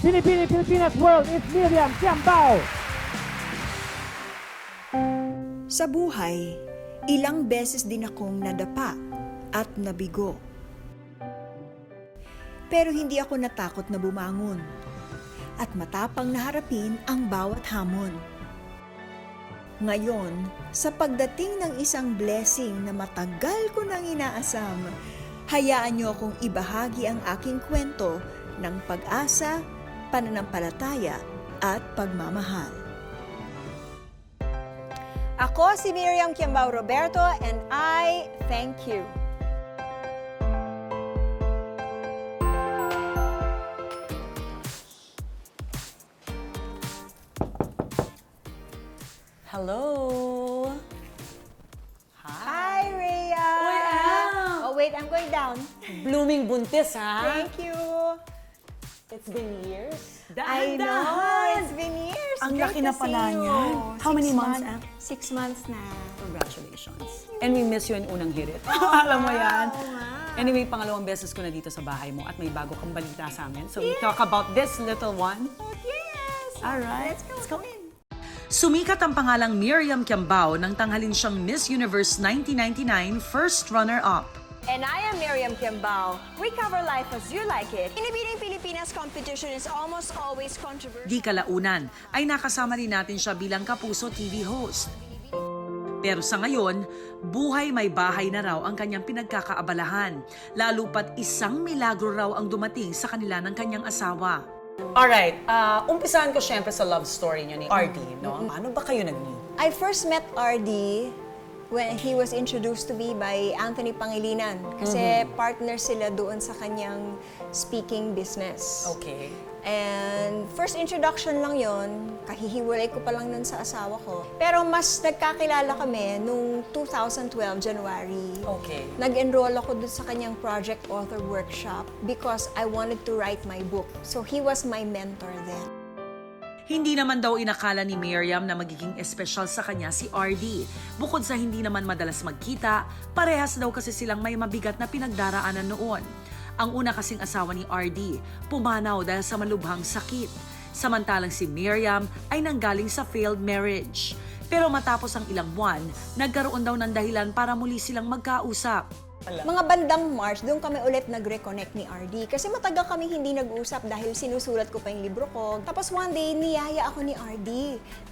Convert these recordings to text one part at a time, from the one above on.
Pilipinas World, it's Miriam Kiambao. Sa buhay, ilang beses din akong nadapa at nabigo. Pero hindi ako natakot na bumangon at matapang na harapin ang bawat hamon. Ngayon, sa pagdating ng isang blessing na matagal ko nang inaasam, hayaan niyo akong ibahagi ang aking kwento ng pag-asa, pananampalataya at pagmamahal. Ako si Miriam Kiambao Roberto and I thank you. Hello! Hi, Rhea! Uy, Al! Oh, wait, I'm going down. Blooming buntis, ha? Thank you. It's been years. I know, Dahan-dahan! it's been years. Ang Great laki to na see pala you. niyan. How many months, Al? 6 months na. Congratulations. And we miss you in unang hirit. Alam mo yan. Oo nga. Anyway, pangalawang beses ko na dito sa bahay mo at may bago kang balita sa amin. So we talk about this little one. Yes! Alright. Let's go in. Sumikat ang pangalang Miriam Kiambao nang tanghalin siyang Miss Universe 1999 first runner-up. And I am Miriam Kiambao. We cover life as you like it. Binibining Pilipinas competition is almost always controversial. Di kalaunan ay nakasama rin natin siya bilang Kapuso TV host. Pero sa ngayon, buhay may bahay na raw ang kanyang pinagkakaabalahan. Lalo pat isang milagro raw ang dumating sa kanila ng kanyang asawa. Alright, umpisahan ko syempre sa love story niyo ni RD, no? Ano ba kayo nag-meet? I first met RD when he was introduced to me by Anthony Pangilinan. Kasi partner sila doon sa kanyang speaking business. Okay. And first introduction lang yon, kahihiwalay ko pa lang nun sa asawa ko. Pero mas nagkakilala kami nung 2012, January. Okay. Nag-enroll ako dun sa kanyang project author workshop because I wanted to write my book. So he was my mentor then. Hindi naman daw inakala ni Miriam na magiging espesyal sa kanya si RD. Bukod sa hindi naman madalas magkita, parehas daw kasi silang may mabigat na pinagdaraanan noon. Ang una kasing asawa ni RD, pumanaw dahil sa malubhang sakit. Samantalang si Miriam ay nanggaling sa failed marriage. Pero matapos ang ilang buwan, nagkaroon daw ng dahilan para muli silang magkausap. Mga bandang March, doon kami ulit nag-reconnect ni RD. Kasi matagal kami hindi nag-usap dahil sinusulat ko pa yung libro ko. Tapos one day, niyaya ako ni RD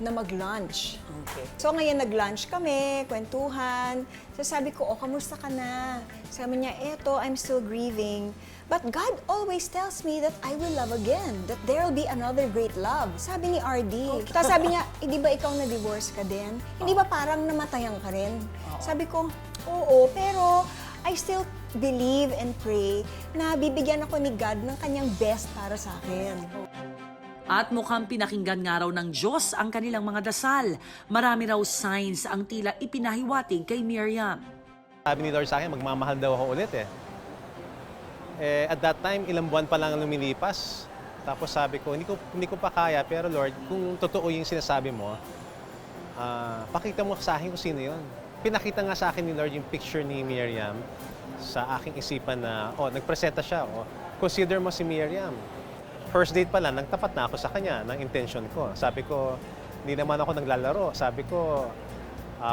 na mag-lunch. Okay. So ngayon nag-lunch kami, kwentuhan. So sabi ko, oh, kamusta ka na? Sabi niya, eto, I'm still grieving. But God always tells me that I will love again, that there will be another great love. Sabi ni RD. Tapos sabi niya, di ba ikaw na-divorce ka din? Hindi ba parang namatayan ka rin? Sabi ko, oo, pero I still believe and pray na bibigyan ako ni God ng kanyang best para sa akin. At mukhang pinakinggan nga raw ng Diyos ang kanilang mga dasal. Marami raw signs ang tila ipinahiwatig kay Miriam. Sabi ni Lord sa akin, magmamahal daw ako ulit eh. At that time, ilang buwan pa lang lumilipas. Tapos sabi ko, hindi ko pa kaya, pero Lord, kung totoo yung sinasabi mo, pakita mo sa akin kung sino yun. Pinakita nga sa akin ni Lord yung picture ni Miriam sa aking isipan na, nagpresenta siya, consider mo si Miriam. First date pa lang, nagtapat na ako sa kanya ng intention ko. Sabi ko, hindi naman ako naglalaro. Sabi ko,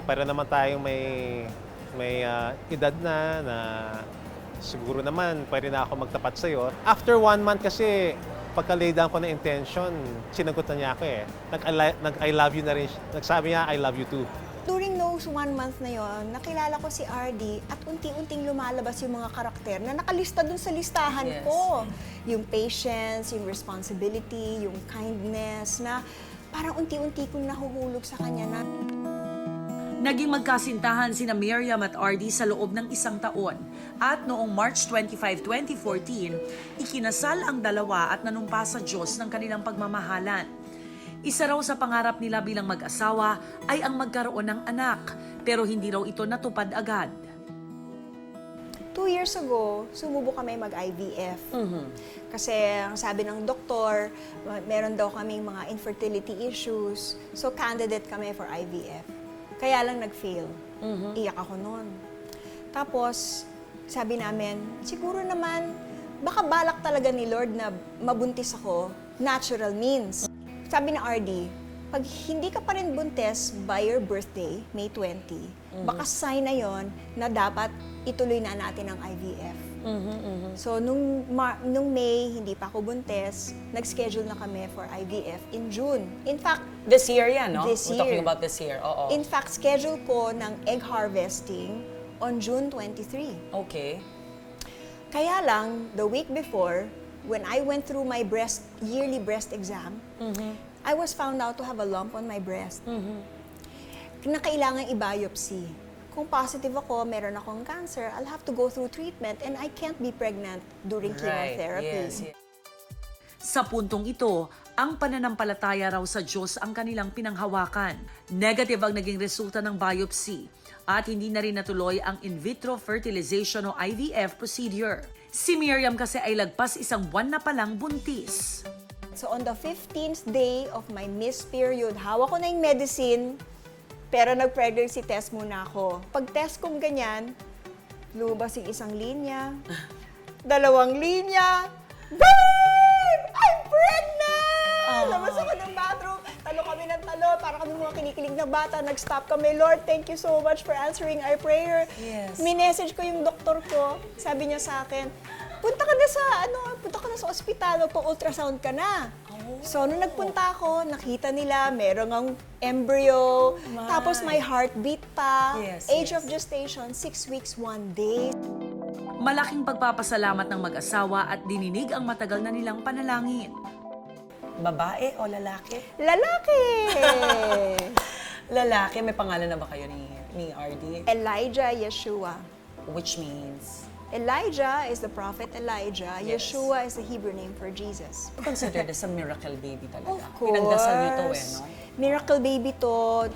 pero naman tayong may edad na siguro naman pwede na ako magtapat sa'yo. After 1 month kasi, pagka-lay down ko na intention, sinagot na niya ako eh. Nag-I love you na rin. Nagsabi niya, I love you too. During those 1 month na yon, nakilala ko si RD at unti-unting lumalabas yung mga karakter na nakalista dun sa listahan Yes. ko. Yung patience, yung responsibility, yung kindness, na parang unti-unti kong nahuhulog sa kanya na Naging magkasintahan sina Miriam at RD sa loob ng 1 taon. At noong March 25, 2014, ikinasal ang dalawa at nanumpa sa Diyos ng kanilang pagmamahalan. Isa raw sa pangarap nila bilang mag-asawa ay ang magkaroon ng anak, pero hindi raw ito natupad agad. 2 years ago, sumubok kami mag-IVF. Kasi ang sabi ng doktor, meron daw kaming mga infertility issues. So candidate kami for IVF. Kaya lang nag-fail. Iyak ako noon. Tapos, sabi namin, siguro naman, baka balak talaga ni Lord na mabuntis ako natural means. Sabi na RD, pag hindi ka pa rin buntis by your birthday, May 20, baka sign na yon na dapat ituloy na natin ang IVF. So, nung May, hindi pa ako buntis, nag-schedule na kami for IVF in June. In fact, This year yan, no? This We're talking year. about this year, oo. in fact, schedule ko ng egg harvesting on June 23. Okay. Kaya lang, the week before, when I went through my yearly breast exam, I was found out to have a lump on my breast na kailangan i-biopsy. Kung positive ako, meron akong cancer, I'll have to go through treatment and I can't be pregnant during chemotherapy. Yes, yes. Sa puntong ito, ang pananampalataya raw sa Diyos ang kanilang pinanghawakan. Negative ang naging resulta ng biopsy at hindi na rin natuloy ang in vitro fertilization o IVF procedure. Si Miriam kasi ay lagpas 1 buwan na palang buntis. So on the 15th day of my miss period, hawak ko na yung medicine, pero nag-pregnancy test muna ako. Pag test kong ganyan, lumabas yung 1 linya, 2 linya, babe! I'm pregnant! Labas ako ng bathroom, talo kami ng talo, para kami mga kinikilig na bata, nag-stop kami, Lord, thank you so much for answering our prayer. Yes. Minessage ko yung doktor ko, sabi niya sa akin, punta ka na sa ospital, magpa-ultrasound ka na. So, nung nagpunta ako, nakita nila, meron ang embryo, tapos may heartbeat pa, Yes, age yes. of gestation, 6 weeks, 1 day. Malaking pagpapasalamat ng mag-asawa at dininig ang matagal na nilang panalangin. Babae o lalaki? Lalaki! Lalaki, may pangalan na ba kayo ni RD? Elijah Yeshua. Which means? Elijah is the prophet Elijah. Yes. Yeshua is the Hebrew name for Jesus. Consider this a miracle baby talaga. Of course. Pinagdasal niyo to no? Miracle baby to,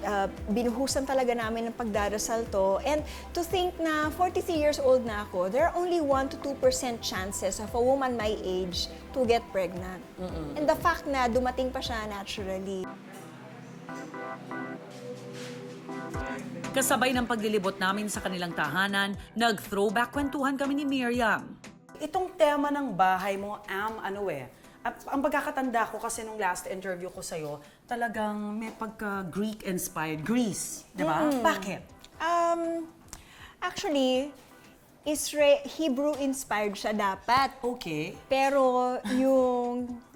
binuhusan talaga namin ng pagdarasal to. And to think na 43 years old na ako, there are only 1 to 2% chances of a woman my age to get pregnant. And the fact na dumating pa siya naturally. Kasabay ng paglilibot namin sa kanilang tahanan, nag-throwback kwentuhan kami ni Miriam. Itong tema ng bahay mo, at ang pagkakatanda ko kasi nung last interview ko sa'yo, talagang may pagka-Greek-inspired. Greece, di ba? Bakit? Actually, Hebrew-inspired siya dapat. Okay. Pero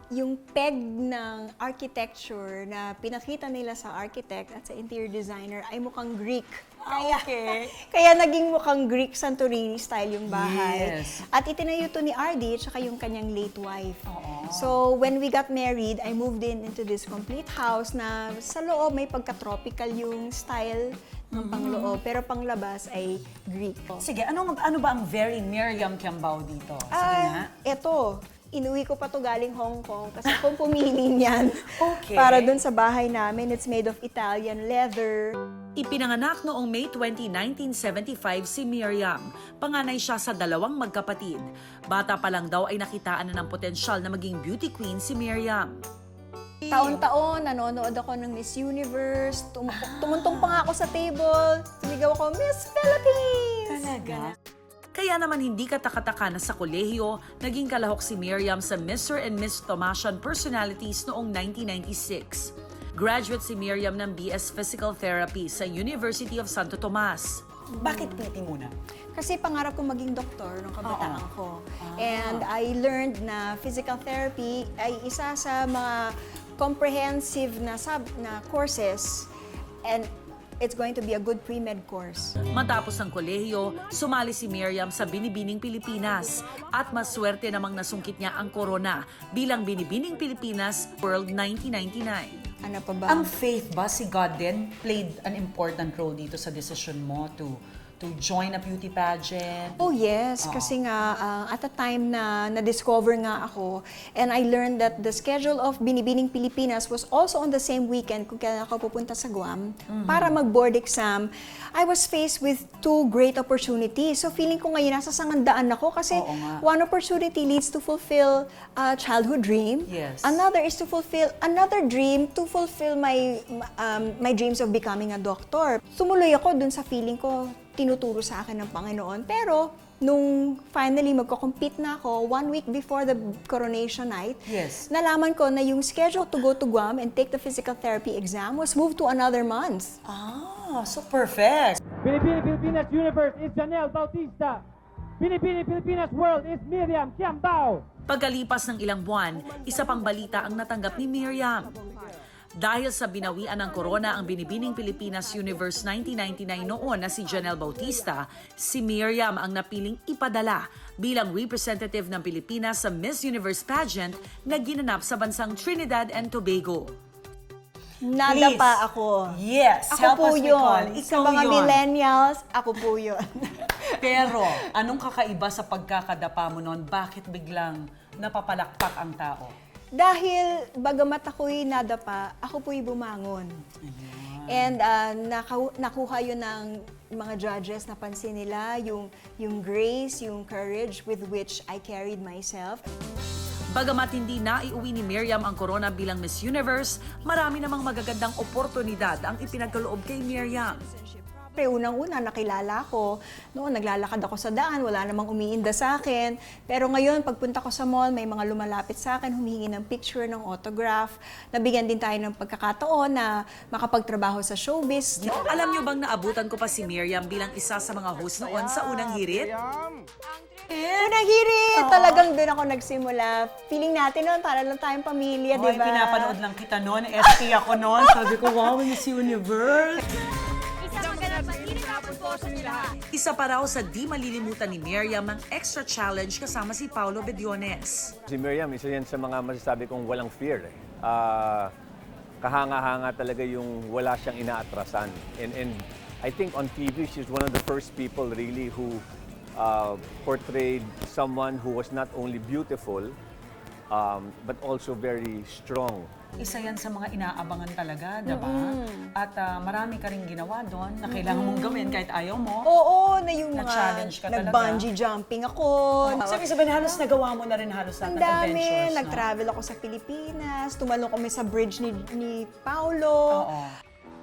yung peg ng architecture na pinakita nila sa architect at sa interior designer ay mukhang Greek. Okay. Kaya naging mukhang Greek Santorini style yung bahay. Yes. At itinayo to ni RD tsaka yung kanyang late wife. Oo. So when we got married, I moved into this complete house na sa loob may pagka-tropical yung style ng pangloob, pero panglabas ay Greek. Sige, ano ba ang very Miriam Kiambao dito? Sige nga. Eto, inuwi ko pa to galing Hong Kong kasi kung pumili niyan Okay. para dun sa bahay namin, it's made of Italian leather. Ipinanganak noong May 20, 1975 si Miriam. Panganay siya sa 2 magkapatid. Bata pa lang daw ay nakitaan na ng potensyal na maging beauty queen si Miriam. Taon-taon, nanonood ako ng Miss Universe, tumuntong pa nga ako sa table, sumigaw ako, Miss Philippines! Talaga? Kaya naman hindi katakataka na sa kolehiyo, naging kalahok si Miriam sa Mr. and Miss Tomasian Personalities noong 1996. Graduate si Miriam ng BS Physical Therapy sa University of Santo Tomas. Bakit PT muna? Kasi pangarap ko maging doktor nung kabataan ko. And I learned na physical therapy ay isa sa mga comprehensive na courses and it's going to be a good pre-med course. Matapos ang kolehiyo, sumali si Miriam sa Binibining Pilipinas at maswerte namang nasungkit niya ang corona bilang Binibining Pilipinas World 1999. Ano pa ba? Ang faith ba, si God din, played an important role dito sa decision mo to join a beauty pageant? Oh yes, kasi nga at the time na na-discover nga ako and I learned that the schedule of Binibining Pilipinas was also on the same weekend kung kailan ako pupunta sa Guam para mag-board exam. I was faced with 2 great opportunities. So feeling ko ngayon nasa sangandaan ako kasi Oo nga. one opportunity leads to fulfill a childhood dream. Yes. Another is to fulfill another dream to fulfill my my dreams of becoming a doctor. Tumuloy ako dun sa feeling ko, tinuturo sa akin ng Panginoon. Pero, nung finally magko-compete na ako, 1 week before the coronation night, Yes. nalaman ko na yung schedule to go to Guam and take the physical therapy exam was moved to another month. Ah, so perfect. Pilipinas Universe is Janelle Bautista. Pilipinas World is Miriam Kiambao. Pagkalipas ng ilang buwan, isa pang balita ang natanggap ni Miriam. Dahil sa binawian ng corona ang binibining Pilipinas Universe 1999 noon na si Janelle Bautista, si Miriam ang napiling ipadala bilang representative ng Pilipinas sa Miss Universe pageant na ginanap sa bansang Trinidad and Tobago. Nadapa ako. Yes, Ako help po us recall. yun. Ikaw Sa mga yun. millennials, ako po yun. Pero, anong kakaiba sa pagkakadapa mo noon? Bakit biglang napapalakpak ang tao? Dahil bagamat ako'y nadapa, ako po'y bumangon. And nakuha yun ng mga judges, napansin nila yung grace, yung courage with which I carried myself. Bagamat hindi naiuwi ni Miriam ang corona bilang Miss Universe, marami namang magagandang oportunidad ang ipinagkaloob kay Miriam. Pero unang-una, nakilala ko. Noon, naglalakad ako sa daan, wala namang umiinda sa akin. Pero ngayon, pagpunta ko sa mall, may mga lumalapit sa akin, humihingi ng picture, ng autograph. Nabigyan din tayo ng pagkakataon na makapagtrabaho sa showbiz. Alam niyo bang naabutan ko pa si Miriam bilang isa sa mga host noon sa Unang Hirit? Unang hirit! Talagang doon ako nagsimula. Feeling natin noon, para lang tayong pamilya, di Hoy, ba? pinapanood lang kita noon. ST ako noon. Sabi ko, wow, Miss Universe. Isa pa raw sa di malilimutan ni Miriam ang extra challenge kasama si Paulo Bediones. Si Miriam, isa yan sa mga masasabi kong walang fear. Kahanga-hanga talaga yung wala siyang inaatrasan. And I think on TV, she's one of the first people really who portrayed someone who was not only beautiful, but also very strong. Isa yan sa mga inaabangan talaga, diba? At marami ka rin ginawa doon na kailangan mong gawin kahit ayaw mo. Oo, na yung mga Na-challenge ka talaga. nag-bungee jumping ako. Sabi halos nagawa mo na rin halos lahat Ang ng dami. adventures. Nag-travel ako sa Pilipinas. Tumalong kami sa bridge ni Paulo. Oo.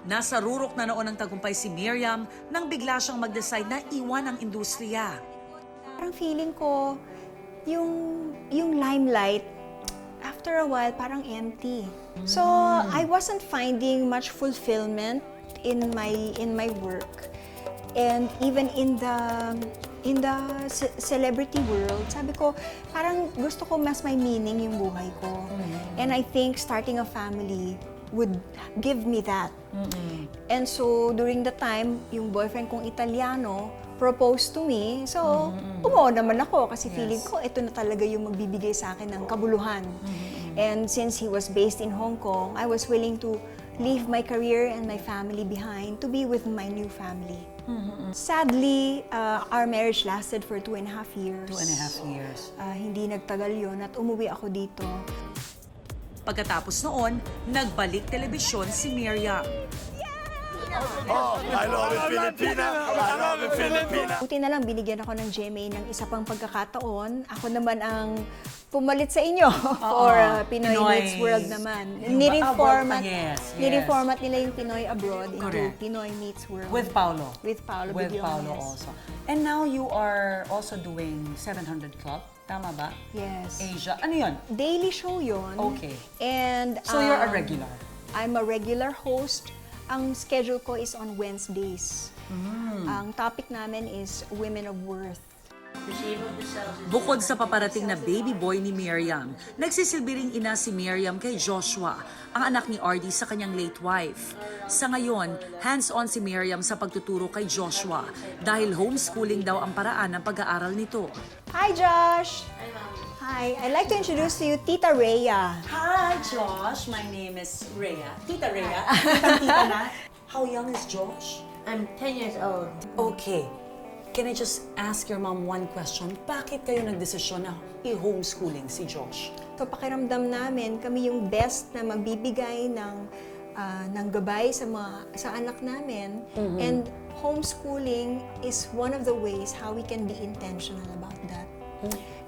Nasa rurok na noon ang tagumpay si Miriam nang bigla siyang mag-decide na iwan ang industriya. Parang feeling ko, yung limelight, after a while, parang empty. So, I wasn't finding much fulfillment in my work. And even in the celebrity world, sabi ko, parang gusto ko mas may meaning yung buhay ko. And I think starting a family would give me that. And so, during the time, yung boyfriend kong Italiano proposed to me. So, umuo naman ako kasi feeling ko, ito na talaga yung magbibigay sa akin ng kabuluhan. And since he was based in Hong Kong, I was willing to leave my career and my family behind to be with my new family. Sadly, our marriage lasted for 2.5 years. 2.5 years. Hindi nagtagal yun at umuwi ako dito. Pagkatapos noon, nagbalik telebisyon si Miriam. Buti na lang, binigyan ako ng GMA ng isa pang pagkakataon. Ako naman ang pumalit sa inyo for Pinoy Meets World naman. Nireformat nila yung Pinoy Abroad into Correct. Pinoy Meets World. With Paulo. With Paulo With Bediones. Paulo also. And now you are also doing 700 Club. Tama ba? Yes. Asia. Ano yun? Daily show yon. Okay. And So you're a regular? I'm a regular host. Ang schedule ko is on Wednesdays. Ang topic namin is Women of Worth. Bukod sa paparating na baby boy ni Miriam, nagsisilbi ring ina si Miriam kay Joshua, ang anak ni RD sa kanyang late wife. Sa ngayon, hands-on si Miriam sa pagtuturo kay Joshua dahil homeschooling daw ang paraan ng pag-aaral nito. Hi, Josh! Hi, I'd like to introduce to you Tita Rhea. Hi, Josh. My name is Rhea. Tita Rhea. Tita na. How young is Josh? I'm 10 years old. Okay. Can I just ask your mom one question? Bakit kayo nagdesisyon na i-homeschooling si Josh? So pakiramdam namin, kami yung best na magbibigay ng gabay sa anak namin. And homeschooling is one of the ways how we can be intentional about that.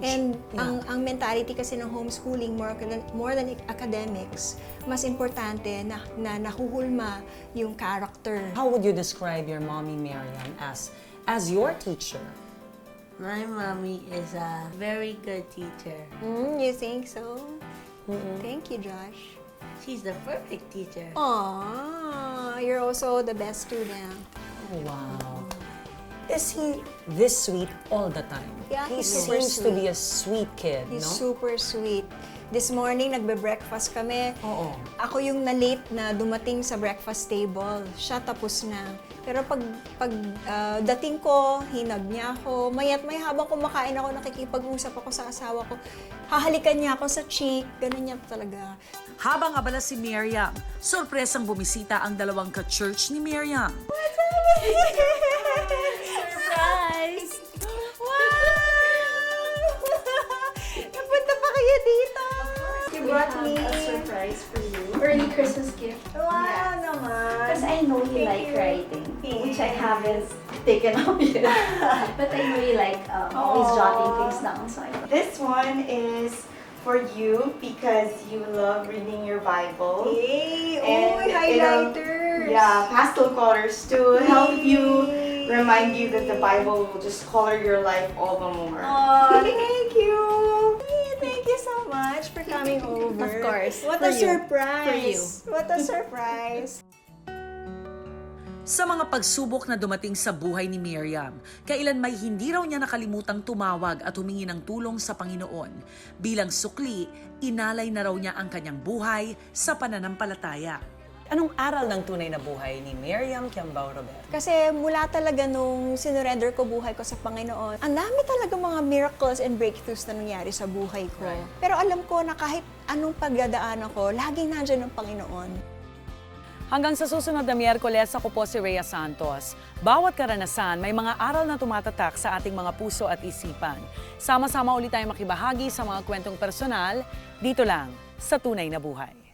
And ang mentality kasi ng homeschooling, more than academics, mas importante na nahuhulma yung character. How would you describe your mommy, Marian, as as your teacher? My mommy is a very good teacher. You think so? Thank you, Josh. She's the perfect teacher. Aww, you're also the best student. Oh, wow. Is he this sweet all the time? Yeah, he he's super seems to sweet. be a sweet kid, He's no? super sweet. This morning, nagbe-breakfast kami. Oo. Ako yung na-late na dumating sa breakfast table. Siya tapos na. Pero pag dating ko, hinag niya ako. Maya't may habang kumakain ako, nakikipag-usap ako sa asawa ko. Hahalikan niya ako sa cheek. Ganun niya talaga. Habang abala si Miriam, sorpresang bumisita ang dalawang ka-church ni Miriam. Surprise! Wow! Napunta pa kayo dito! You brought me a surprise for you. Early Christmas gift. Wow naman! Because I know you like writing, which I haven't taken up yet. But I know you like always jotting things down. So this one is for you because you love reading your Bible. Yay! And Oh, highlighters! Yeah, pastel colors to help you remind you that the Bible will just color your life all the more. Oh, thank you! Thank you so much for coming over. Of course, What for a you. surprise! What a surprise! Sa mga pagsubok na dumating sa buhay ni Miriam, kailan may hindi raw niya nakalimutang tumawag at humingi ng tulong sa Panginoon. Bilang sukli, inalay na raw niya ang kanyang buhay sa pananampalataya. Anong aral ng tunay na buhay ni Miriam Kiambao Robert? Kasi mula talaga nung sinurrender ko buhay ko sa Panginoon, ang dami talaga mga miracles and breakthroughs na nangyari sa buhay ko. Pero alam ko na kahit anong pagdadaanan ko, laging nandyan ang Panginoon. Hanggang sa susunod na Miyerkules, ako po si Rhea Santos. Bawat karanasan, may mga aral na tumatatak sa ating mga puso at isipan. Sama-sama ulit tayong makibahagi sa mga kwentong personal, dito lang sa Tunay na Buhay.